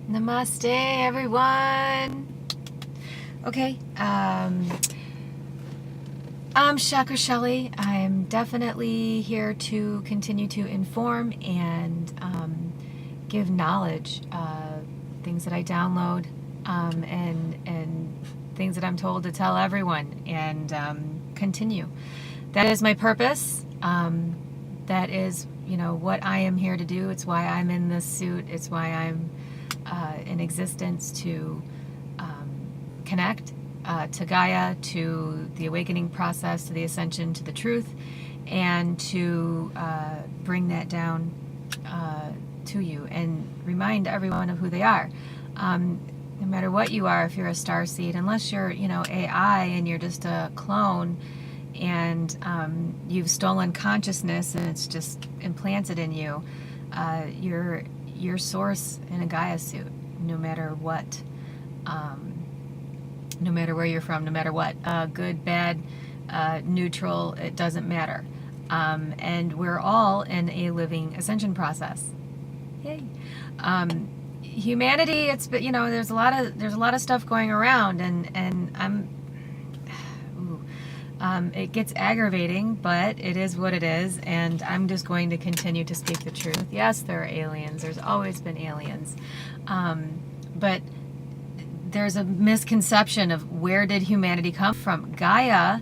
Namaste, everyone. Okay, I'm Chakra Shelley. I'm definitely here to continue to inform and give knowledge, things that I download, and things that I'm told to tell everyone, and continue. That is my purpose. That is, what I am here to do. It's why I'm in this suit. It's why I'm in existence, to connect to Gaia, to the awakening process, to the ascension, to the truth, and to bring that down to you and remind everyone of who they are. No matter what you are, if you're a starseed, unless you're, AI and you're just a clone, and you've stolen consciousness and it's just implanted in you, your source in a Gaia suit, no matter what, no matter where you're from, no matter what, good, bad, neutral, it doesn't matter. And we're all in a living ascension process. Yay. Humanity, there's a lot of stuff going around, and it gets aggravating, but it is what it is, and I'm just going to continue to speak the truth. Yes, there are aliens. There's always been aliens. But there's a misconception of where did humanity come from. Gaia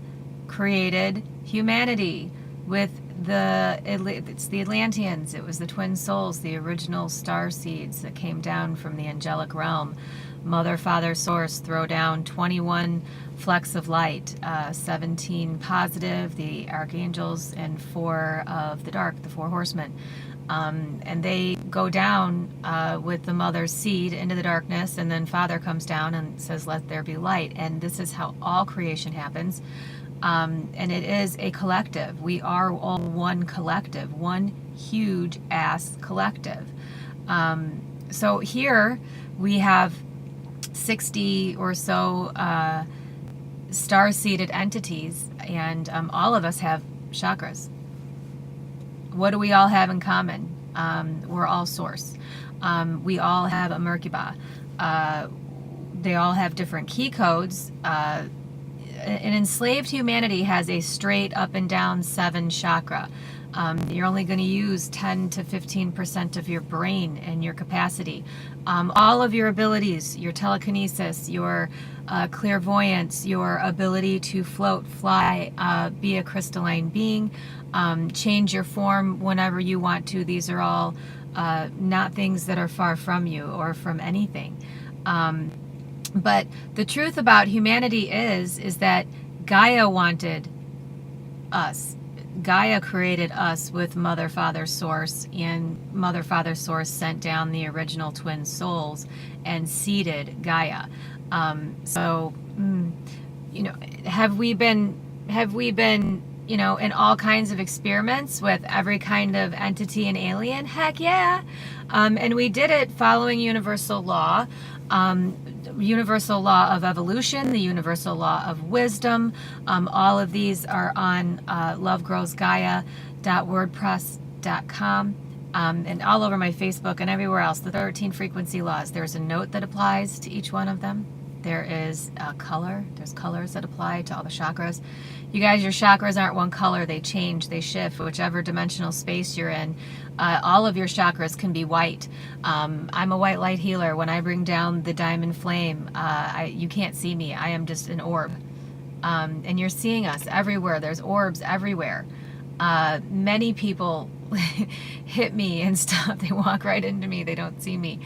created humanity with it's the Atlanteans. It was the twin souls, the original star seeds that came down from the angelic realm. Mother, Father, Source throw down 21 flecks of light, 17 positive, the archangels, and 4 of the dark, the 4 horsemen. And they go down with the mother's seed into the darkness, and then Father comes down and says, let there be light. And this is how all creation happens. And it is a collective. We are all one collective, one huge ass collective. So here we have 60 or so star-seeded entities, and all of us have chakras. What do we all have in common? We're all source. We all have a Merkaba. They all have different key codes. An enslaved humanity has a straight up and down 7 chakra. You're only going to use 10 to 15% of your brain and your capacity. All of your abilities, your telekinesis, your clairvoyance, your ability to float, fly, be a crystalline being, change your form whenever you want to. These are all not things that are far from you or from anything. But the truth about humanity is that Gaia wanted us. Gaia created us with Mother, Father, Source, and Mother, Father, Source sent down the original twin souls and seeded Gaia. Have we been, in all kinds of experiments with every kind of entity and alien? Heck yeah. And we did it following universal law. Universal law of evolution, the universal law of wisdom. All of these are on lovegrowsgaia.wordpress.com, and all over my Facebook and everywhere else. The 13 frequency laws. There's a note that applies to each one of them. There is a color. There's colors that apply to all the chakras. You guys, your chakras aren't one color. They change, they shift, whichever dimensional space you're in. All of your chakras can be white. I'm a white light healer. When I bring down the diamond flame, you can't see me. I am just an orb. And you're seeing us everywhere. There's orbs everywhere. Many people hit me and stuff. They walk right into me. They don't see me.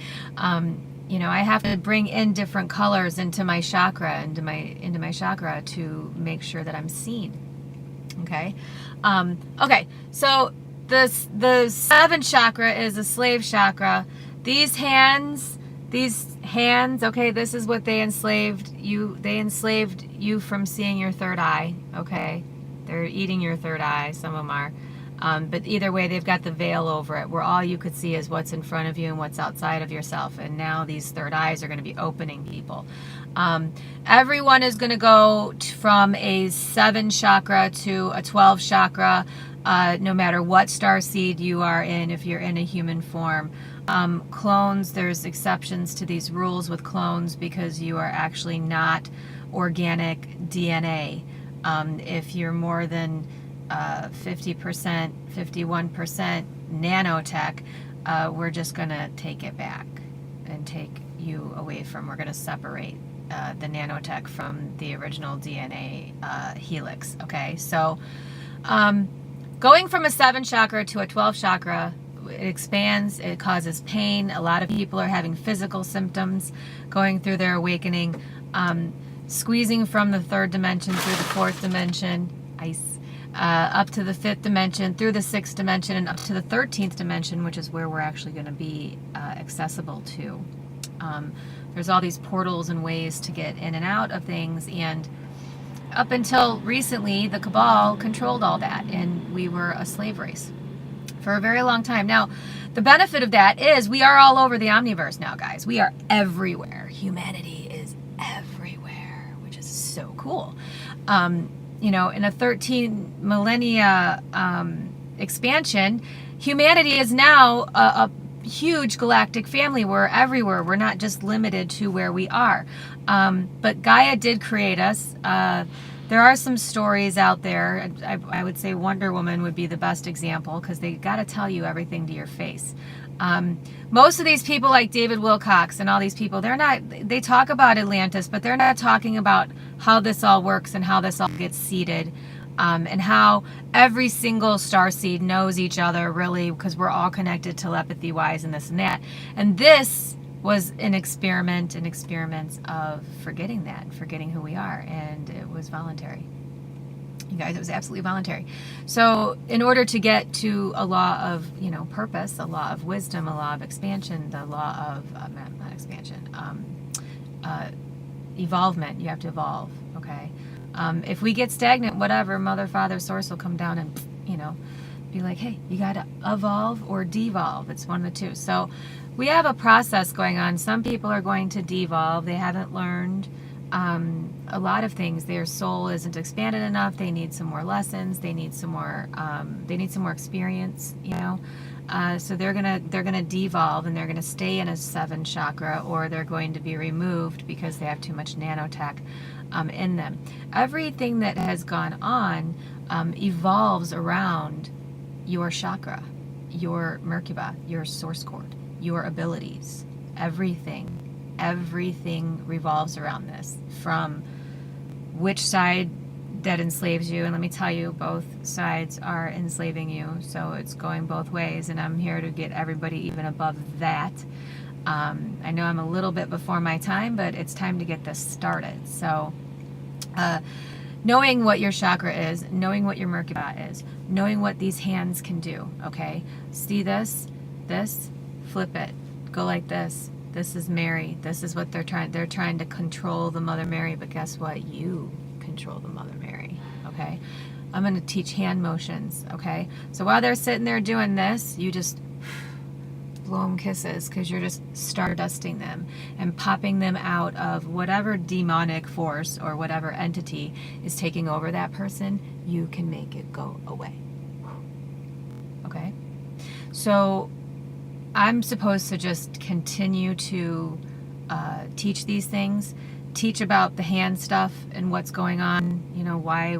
I have to bring in different colors into my chakra, into my chakra, to make sure that I'm seen. Okay. Okay. So the 7th chakra is a slave chakra. These hands, okay, this is what they enslaved you. They enslaved you from seeing your third eye. Okay. They're eating your third eye. Some of them are. But either way, they've got the veil over it, where all you could see is what's in front of you and what's outside of yourself. And now these third eyes are going to be opening people. Everyone is going to go from a 7 chakra to a 12 chakra. no matter what star seed you are in, if you're in a human form. Clones, there's exceptions to these rules with clones because you are actually not organic DNA. If you're more than 50%, 51% nanotech, we're just going to take it back and take you away from, we're going to separate the nanotech from the original DNA helix, okay? So going from a 7 chakra to a 12 chakra, it expands, it causes pain. A lot of people are having physical symptoms going through their awakening. Squeezing from the 3rd dimension through the 4th dimension, ice, up to the 5th dimension, through the 6th dimension, and up to the 13th dimension, which is where we're actually going to be accessible to. There's all these portals and ways to get in and out of things, and up until recently, the Cabal controlled all that, and we were a slave race for a very long time. Now, the benefit of that is we are all over the omniverse now, guys. We are everywhere. Humanity is everywhere, which is so cool. You know, in a 13 millennia expansion, humanity is now a huge galactic family. We're everywhere. We're not just limited to where we are. But Gaia did create us. There are some stories out there. I would say Wonder Woman would be the best example because they got to tell you everything to your face. Most of these people like David Wilcox and all these people, they talk about Atlantis, but they're not talking about how this all works and how this all gets seeded. And how every single starseed knows each other, really, because we're all connected telepathy-wise and this and that. And this was an experiment and experiments of forgetting that, forgetting who we are, and it was voluntary. You guys, it was absolutely voluntary. So in order to get to a law of, you know, purpose, a law of wisdom, a law of expansion, the law of, not expansion, evolvement, you have to evolve, okay? If we get stagnant, whatever, Mother, Father, Source will come down and, you know, be like, hey, you got to evolve or devolve. It's one of the two. So we have a process going on. Some people are going to devolve. They haven't learned a lot of things. Their soul isn't expanded enough. They need some more lessons. They need some more. They need some more experience. You know. So they're gonna devolve and they're gonna stay in a 7 chakra, or they're going to be removed because they have too much nanotech in them. Everything that has gone on evolves around your chakra, your Merkaba, your source cord, your abilities. Everything revolves around this, from which side that enslaves you. And let me tell you, both sides are enslaving you, so it's going both ways, and I'm here to get everybody even above that. I know I'm a little bit before my time, but it's time to get this started. So knowing what your chakra is, knowing what your Merkaba is, knowing what these hands can do, okay? See this, flip it, go like this. This is Mary. This is what they're trying to control the Mother Mary, but guess what? You control the Mother Mary, okay? I'm going to teach hand motions, okay? So while they're sitting there doing this, you just blow them kisses, because you're just stardusting them and popping them out of whatever demonic force or whatever entity is taking over that person. You can make it go away, okay? So I'm supposed to just continue to teach these things, teach about the hand stuff and what's going on. You know, why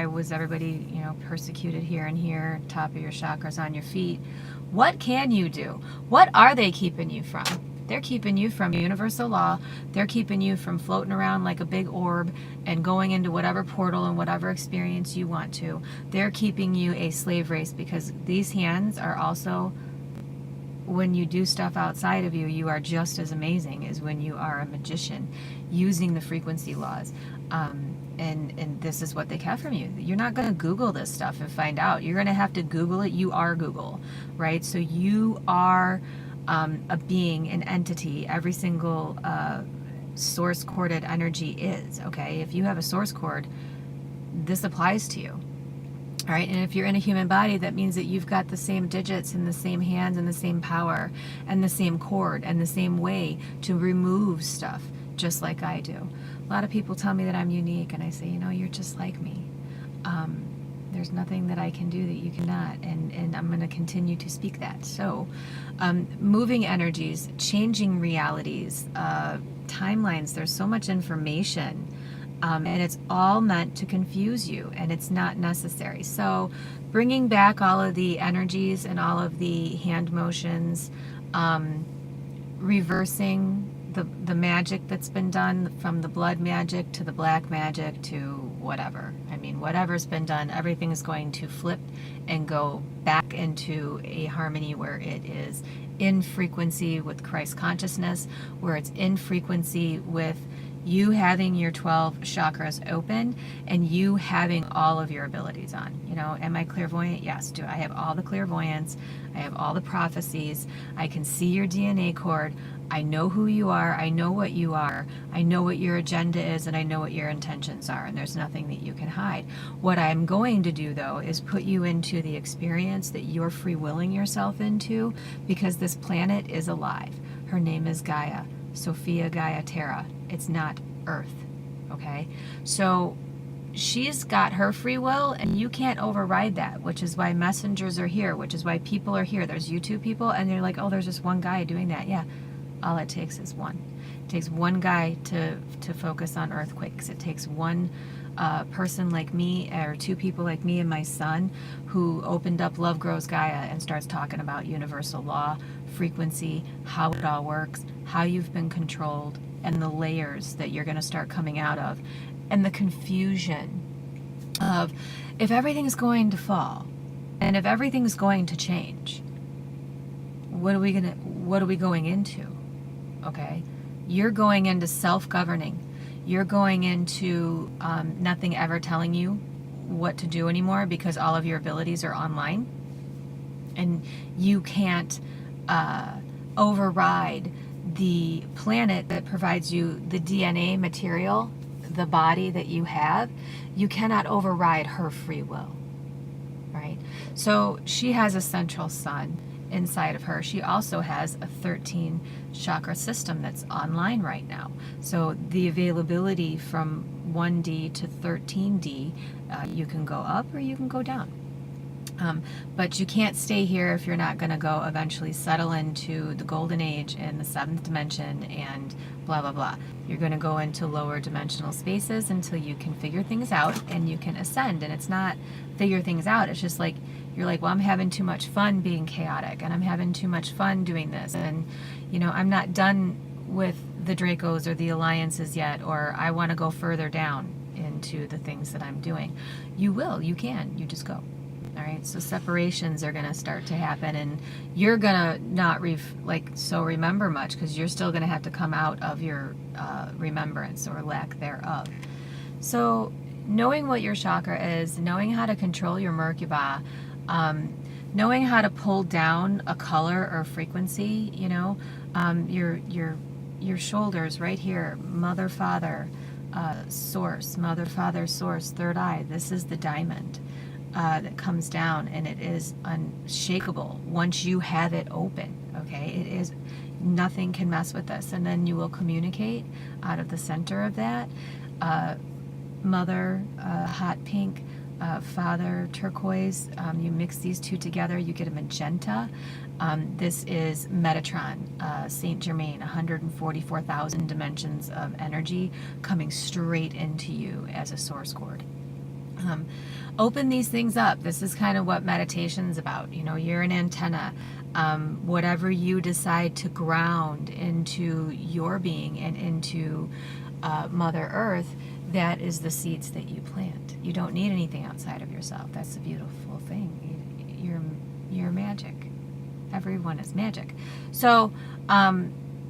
was everybody, you know, persecuted here and here, top of your chakras, on your feet. What can you do? What are they keeping you from? They're keeping you from universal law. They're keeping you from floating around like a big orb and going into whatever portal and whatever experience you want to. They're keeping you a slave race, because these hands are also, when you do stuff outside of you, you are just as amazing as when you are a magician using the frequency laws. And this is what they kept from you. You're not going to Google this stuff and find out. You're going to have to Google it. You are Google, right? So you are a being, an entity. Every single source corded energy is, okay? If you have a source cord, this applies to you. All right, and if you're in a human body, that means that you've got the same digits and the same hands and the same power and the same cord and the same way to remove stuff, just like I do. A lot of people tell me that I'm unique, and I say, you know, you're just like me. There's nothing that I can do that you cannot, and I'm going to continue to speak that. So, moving energies, changing realities, timelines, there's so much information, and it's all meant to confuse you, and it's not necessary. So, bringing back all of the energies and all of the hand motions, reversing the magic that's been done, from the blood magic to the black magic to whatever. I mean, whatever's been done, everything is going to flip and go back into a harmony where it is in frequency with Christ consciousness, where it's in frequency with you having your 12 chakras open and you having all of your abilities on. You know, am I clairvoyant? Yes. Do I have all the clairvoyance? I have all the prophecies. I can see your DNA cord. I know who you are. I know what you are. I know what your agenda is, and I know what your intentions are, and there's nothing that you can hide. What I'm going to do, though, is put you into the experience that you're free willing yourself into, because this planet is alive. Her name is Gaia, Sophia Gaia Terra. It's not Earth, okay? So she's got her free will, and you can't override that, which is why messengers are here, which is why people are here. There's YouTube people, and they're like, oh, there's just one guy doing that. Yeah. All it takes is one. It takes one guy to focus on earthquakes. It takes one person like me, or two people like me and my son, who opened up Love Grows Gaia and starts talking about universal law, frequency, how it all works, how you've been controlled, and the layers that you're going to start coming out of, and the confusion of if everything's going to fall and if everything's going to change, what are we going into? Okay, you're going into self-governing. You're going into nothing ever telling you what to do anymore, because all of your abilities are online, and you can't override the planet that provides you the DNA material, the body that you have. You cannot override her free will, right? So she has a central sun inside of her. She also has a 13 chakra system that's online right now. So the availability from 1D to 13D, you can go up or you can go down. But you can't stay here if you're not going to go eventually settle into the golden age in the 7th dimension and blah, blah, blah. You're going to go into lower dimensional spaces until you can figure things out and you can ascend. And it's not figure things out. It's just like, you're like, well, I'm having too much fun being chaotic, and I'm having too much fun doing this. And, you know, I'm not done with the Dracos or the alliances yet, or I want to go further down into the things that I'm doing. You will, you can, you just go. All right, so separations are going to start to happen, and you're going to not remember much, because you're still going to have to come out of your remembrance or lack thereof. So knowing what your chakra is, knowing how to control your Merkaba, knowing how to pull down a color or frequency, you know, your shoulders right here, mother, father, source, mother, father, source, third eye. This is the diamond that comes down, and it is unshakable once you have it open. Okay, it is, nothing can mess with this. And then you will communicate out of the center of that. Mother, hot pink, father, turquoise. You mix these two together, you get a magenta. This is Metatron, Saint Germain, 144,000 dimensions of energy coming straight into you as a source cord. Open these things up. This is kind of what meditation's about. You know, you're an antenna. Whatever you decide to ground into your being and into Mother Earth, that is the seeds that you plant. You don't need anything outside of yourself. That's the beautiful thing. You're magic. Everyone is magic. So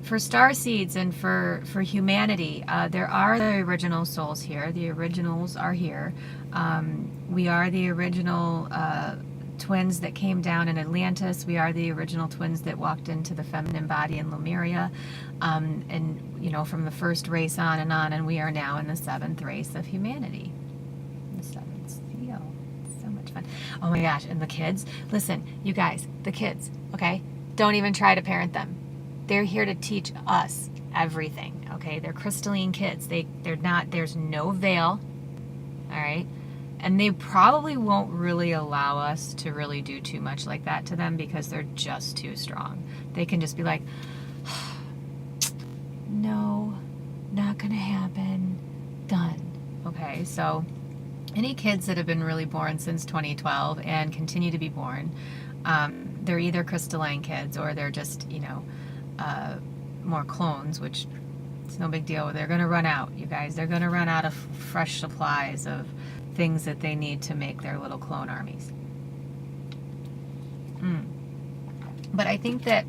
for star seeds and for humanity, there are the original souls here. The originals are here. We are the original twins that came down in Atlantis. We are the original twins that walked into the feminine body in Lemuria, and you know, from the first race on, and we are now in the 7th race of humanity. The 7th seal. It's so much fun. Oh my gosh, and the kids. Listen, you guys, the kids, okay? Don't even try to parent them. They're here to teach us everything, okay? They're crystalline kids. They're not, there's no veil, all right? And they probably won't really allow us to really do too much like that to them because they're just too strong. They can just be like, no, not gonna happen, done. Okay, so any kids that have been really born since 2012 and continue to be born, they're either crystalline kids or they're just, more clones, which it's no big deal. They're going to run out, you guys. They're going to run out of fresh supplies of things that they need to make their little clone armies. But I think that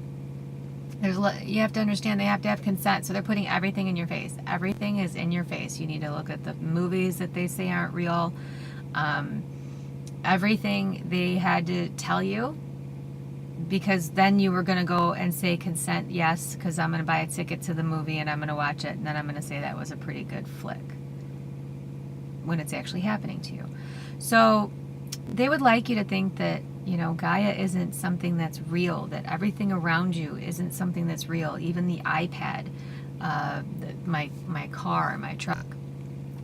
you have to understand they have to have consent, so they're putting everything in your face. Everything is in your face. You need to look at the movies that they say aren't real. Everything they had to tell you, because then you were going to go and say consent, yes, because I'm going to buy a ticket to the movie and I'm going to watch it, and then I'm going to say that was a pretty good flick when it's actually happening to you. So they would like you to think that, Gaia isn't something that's real, that everything around you isn't something that's real, even the iPad, my car, my truck.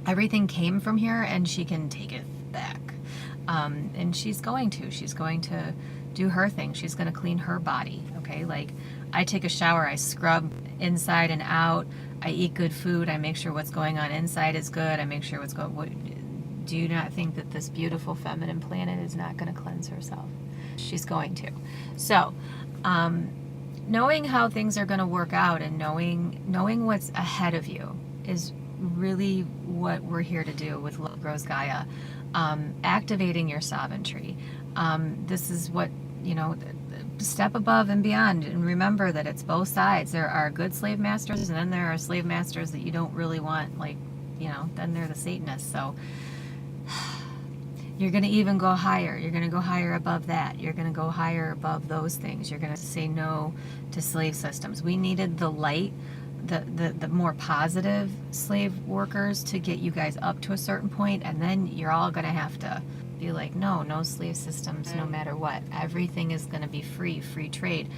Everything came from here and she can take it back. And she's going to do her thing. She's going to clean her body, okay? Like, I take a shower, I scrub inside and out, I eat good food, I make sure what's going on inside is good, I make sure what's going... Do you not think that this beautiful feminine planet is not going to cleanse herself? She's going to. So, knowing how things are going to work out and knowing what's ahead of you is really what we're here to do with Love Grows Gaia. Activating your sovereignty. This is what, step above and beyond, and remember that it's both sides. There are good slave masters, and then there are slave masters that you don't really want, then they're the Satanists. So you're going to even go higher. You're going to go higher above that. You're going to go higher above those things. You're going to say no to slave systems. We needed the light, the more positive slave workers to get you guys up to a certain point, and then you're all going to have to be like, no slave systems, no matter what. Everything is going to be free trade.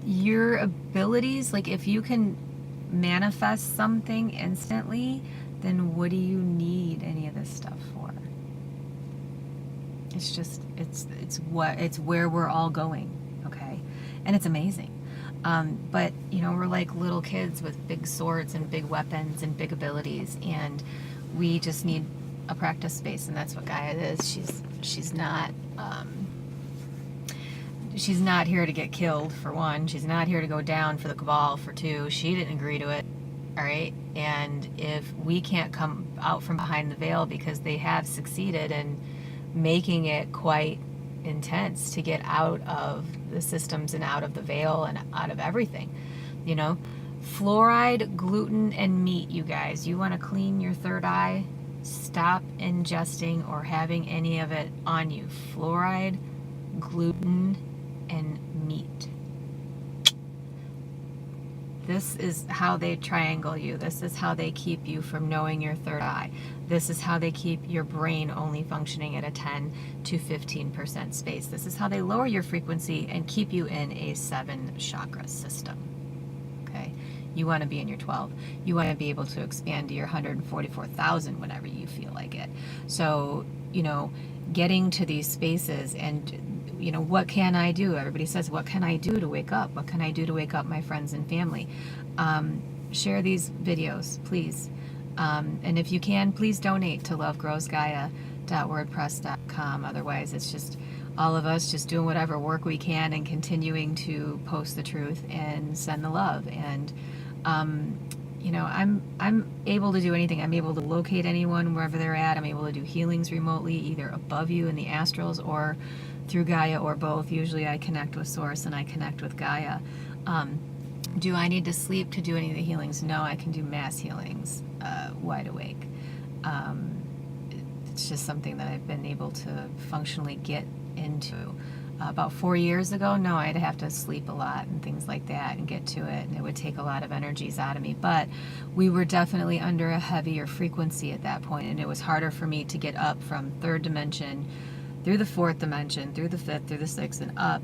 Your abilities, like if you can manifest something instantly, then what do you need any of this stuff for? It's just, it's where we're all going, okay? And it's amazing. But, we're like little kids with big swords and big weapons and big abilities, and we just need a practice space, and that's what Gaia is. She's not here to get killed, for one. She's not here to go down for the cabal, for two. She didn't agree to it, all right? And if we can't come out from behind the veil, because they have succeeded in making it quite intense to get out of the systems and out of the veil and out of everything, fluoride, gluten, and meat. You guys, you want to clean your third eye? Stop ingesting or having any of it on you. Fluoride, gluten, and meat. This is how they triangle you. This is how they keep you from knowing your third eye. This is how they keep your brain only functioning at a 10 to 15% space. This is how they lower your frequency and keep you in a 7 chakra system. Okay? You want to be in your 12. You want to be able to expand to your 144,000 whenever you feel like it. So, getting to these spaces and what can I do? Everybody says, what can I do to wake up? What can I do to wake up my friends and family? Share these videos, please. And if you can, please donate to lovegrowsgaia.wordpress.com. Otherwise, it's just all of us just doing whatever work we can and continuing to post the truth and send the love. And, I'm able to do anything. I'm able to locate anyone wherever they're at. I'm able to do healings remotely, either above you in the astrals or through Gaia, or both. Usually I connect with Source and I connect with Gaia. Do I need to sleep to do any of the healings? No, I can do mass healings wide awake. It's just something that I've been able to functionally get into. About 4 years ago, no, I'd have to sleep a lot and things like that and get to it, and it would take a lot of energies out of me. But we were definitely under a heavier frequency at that point, and it was harder for me to get up from third dimension through the fourth dimension, through the fifth, through the sixth, and up.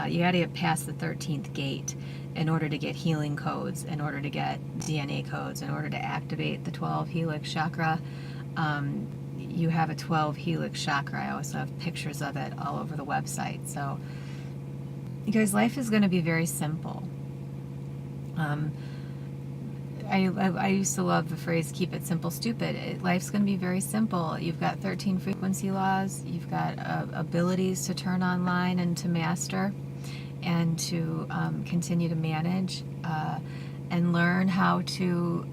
You had to get past the 13th gate in order to get healing codes, in order to get DNA codes, in order to activate the 12 helix chakra. you have a 12 helix chakra. I also have pictures of it all over the website. So you guys, life is going to be very simple. I used to love the phrase, keep it simple, stupid. Life's going to be very simple. You've got 13 frequency laws. You've got abilities to turn online and to master and to continue to manage and learn how to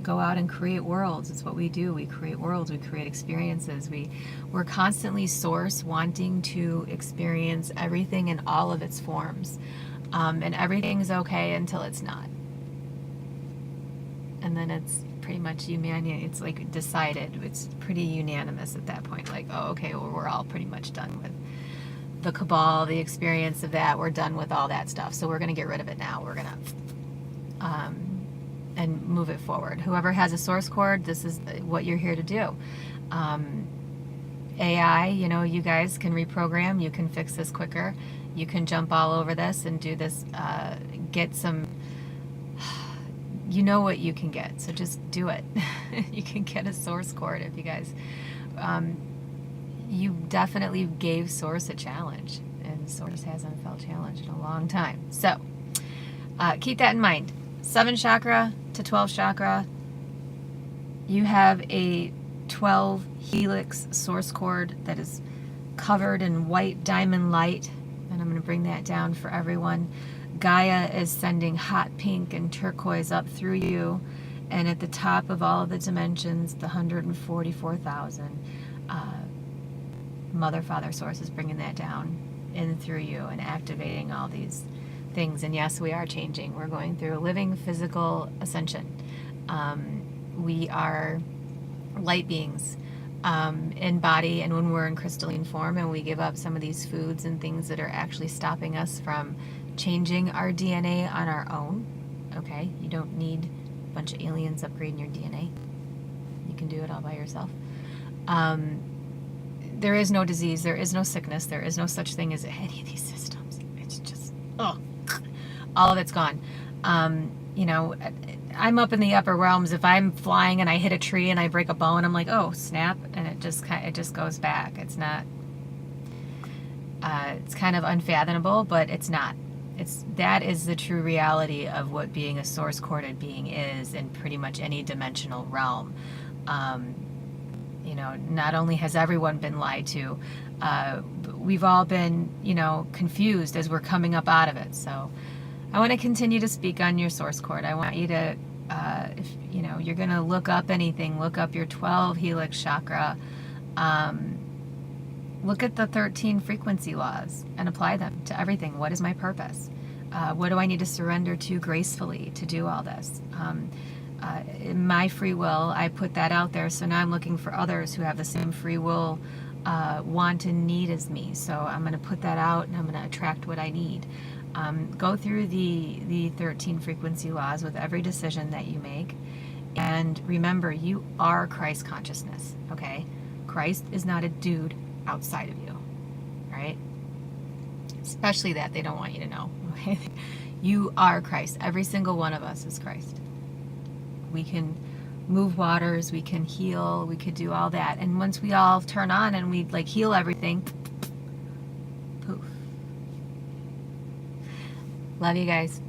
go out and create worlds. It's what we do. We create worlds. We create experiences. We're constantly source wanting to experience everything in all of its forms. And everything's okay until it's not. And then it's pretty much humanity. It's like decided. It's pretty unanimous at that point. Like, oh, okay, well, we're all pretty much done with the cabal, the experience of that. We're done with all that stuff. So we're going to get rid of it now. We're going to, and move it forward. Whoever has a source cord, this is what you're here to do. AI, you guys can reprogram. You can fix this quicker. You can jump all over this and do this, get some, you know what you can get, so just do it. You can get a source cord if you guys, you definitely gave Source a challenge, and Source hasn't felt challenged in a long time. So keep that in mind. 7 chakra to 12 chakra, you have a 12 helix source cord that is covered in white diamond light, and I'm going to bring that down for everyone. Gaia is sending hot pink and turquoise up through you, and at the top of all of the dimensions, the 144,000, Mother, Father, Source is bringing that down in through you and activating all these things. And yes, we are changing. We're going through a living physical ascension. We are light beings in body, and when we're in crystalline form and we give up some of these foods and things that are actually stopping us from changing our DNA on our own, okay? You don't need a bunch of aliens upgrading your DNA. You can do it all by yourself. There is no disease, there is no sickness, there is no such thing as any of these systems. It's just, all of it's gone. I'm up in the upper realms. If I'm flying and I hit a tree and I break a bone, I'm like, oh, snap, and it just goes back. It's not, it's kind of unfathomable, but it's not. That is the true reality of what being a source corded being is in pretty much any dimensional realm. Not only has everyone been lied to, we've all been, confused as we're coming up out of it. So I want to continue to speak on your source cord. I want you to, if you're going to look up anything, look up your 12 helix chakra. Look at the 13 frequency laws and apply them to everything. What is my purpose? What do I need to surrender to gracefully to do all this? In my free will, I put that out there, so now I'm looking for others who have the same free will, want and need as me. So I'm going to put that out, and I'm going to attract what I need. Go through the 13 frequency laws with every decision that you make, and remember, you are Christ consciousness, okay? Christ is not a dude outside of you, right? Especially that they don't want you to know, okay? You are Christ. Every single one of us is Christ. We can move waters, we can heal, we could do all that. And once we all turn on and we heal everything, poof. Love you guys.